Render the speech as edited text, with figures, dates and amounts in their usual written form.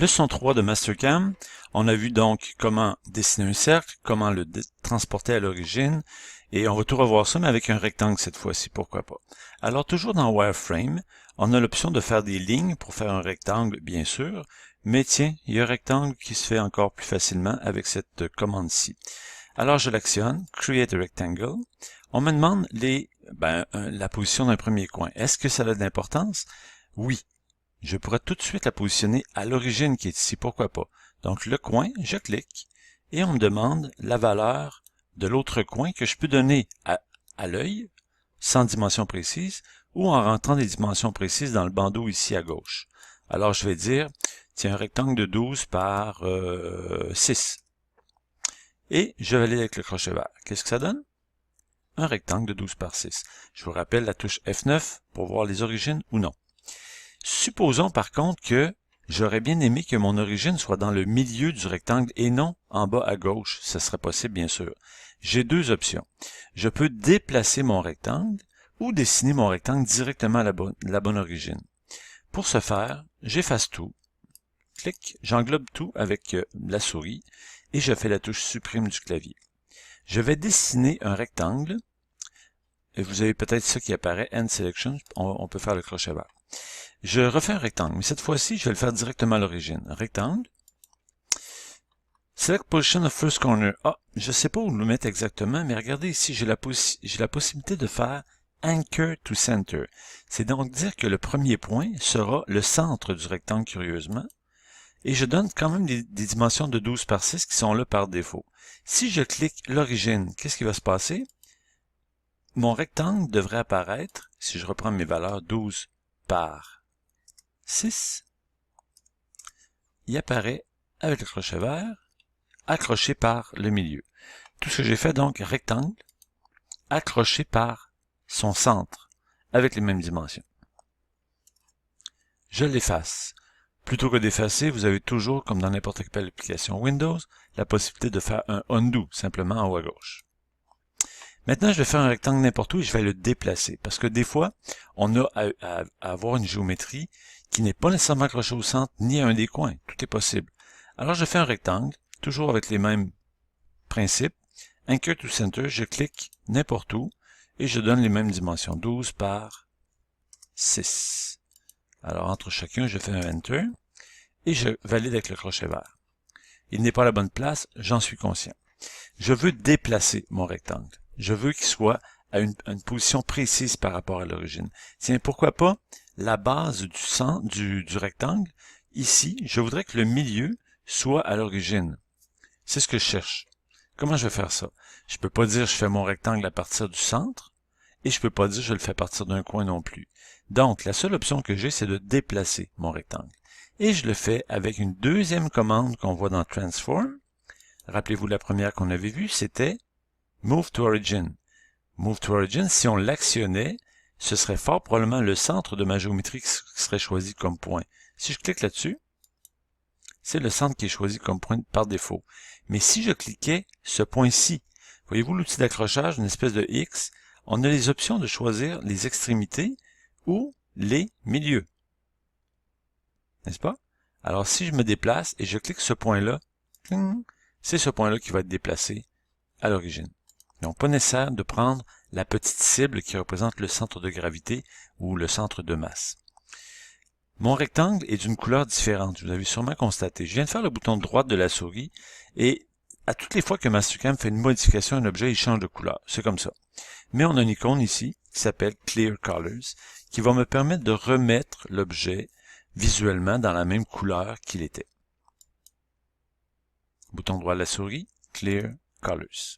Leçon 3 de Mastercam. On a vu donc comment dessiner un cercle, comment le transporter à l'origine, et on va tout revoir ça, mais avec un rectangle cette fois-ci, pourquoi pas. Alors, toujours dans Wireframe, on a l'option de faire des lignes pour faire un rectangle, bien sûr, mais tiens, il y a un rectangle qui se fait encore plus facilement avec cette commande-ci. Alors, je l'actionne, Create a Rectangle. On me demande la position d'un premier coin. Est-ce que ça a de l'importance? Oui. Je pourrais tout de suite la positionner à l'origine qui est ici, pourquoi pas. Donc le coin, je clique, et on me demande la valeur de l'autre coin que je peux donner à l'œil, sans dimension précise, ou en rentrant des dimensions précises dans le bandeau ici à gauche. Alors je vais dire, tiens, un rectangle de 12 par 6. Et je valide avec le crochet vert. Qu'est-ce que ça donne? Un rectangle de 12 par 6. Je vous rappelle la touche F9 pour voir les origines ou non. Supposons par contre que j'aurais bien aimé que mon origine soit dans le milieu du rectangle et non en bas à gauche. Ce serait possible, bien sûr. J'ai deux options. Je peux déplacer mon rectangle ou dessiner mon rectangle directement à la bonne origine. Pour ce faire, j'efface tout, clic, j'englobe tout avec la souris et je fais la touche supprime du clavier. Je vais dessiner un rectangle et vous avez peut-être ça qui apparaît, End Selection, on peut faire le crochet vert. Je refais un rectangle, mais cette fois-ci, je vais le faire directement à l'origine. Rectangle. Select Position of First Corner. Ah, je ne sais pas où le mettre exactement, mais regardez ici, j'ai la possibilité de faire Anchor to Center. C'est donc dire que le premier point sera le centre du rectangle, curieusement. Et je donne quand même des dimensions de 12 par 6 qui sont là par défaut. Si je clique l'origine, qu'est-ce qui va se passer? Mon rectangle devrait apparaître, si je reprends mes valeurs 12 par 6, il apparaît avec le crochet vert, accroché par le milieu. Tout ce que j'ai fait donc, rectangle, accroché par son centre, avec les mêmes dimensions. Je l'efface. Plutôt que d'effacer, vous avez toujours, comme dans n'importe quelle application Windows, la possibilité de faire un undo, simplement en haut à gauche. Maintenant, je vais faire un rectangle n'importe où et je vais le déplacer, parce que des fois, on a à avoir une géométrie qui n'est pas nécessairement accrochée au centre, ni à un des coins. Tout est possible. Alors, je fais un rectangle, toujours avec les mêmes principes. Anchor to Center, je clique n'importe où, et je donne les mêmes dimensions, 12 par 6. Alors, entre chacun, je fais un Enter, et je valide avec le crochet vert. Il n'est pas à la bonne place, j'en suis conscient. Je veux déplacer mon rectangle. Je veux qu'il soit à une position précise par rapport à l'origine. Tiens, pourquoi pas la base du centre du rectangle? Ici, je voudrais que le milieu soit à l'origine. C'est ce que je cherche. Comment je vais faire ça? Je peux pas dire je fais mon rectangle à partir du centre, et je peux pas dire je le fais à partir d'un coin non plus. Donc, la seule option que j'ai, c'est de déplacer mon rectangle. Et je le fais avec une deuxième commande qu'on voit dans Transform. Rappelez-vous la première qu'on avait vue, c'était Move to Origin. Move to Origin, si on l'actionnait, ce serait fort probablement le centre de ma géométrie qui serait choisi comme point. Si je clique là-dessus, c'est le centre qui est choisi comme point par défaut. Mais si je cliquais ce point-ci, voyez-vous l'outil d'accrochage, une espèce de X, on a les options de choisir les extrémités ou les milieux. N'est-ce pas? Alors si je me déplace et je clique ce point-là, c'est ce point-là qui va être déplacé à l'origine. Donc, pas nécessaire de prendre la petite cible qui représente le centre de gravité ou le centre de masse. Mon rectangle est d'une couleur différente, vous avez sûrement constaté. Je viens de faire le bouton de droite de la souris et à toutes les fois que Mastercam fait une modification à un objet, il change de couleur. C'est comme ça. Mais on a une icône ici qui s'appelle Clear Colors qui va me permettre de remettre l'objet visuellement dans la même couleur qu'il était. Bouton droit de la souris, Clear Colors.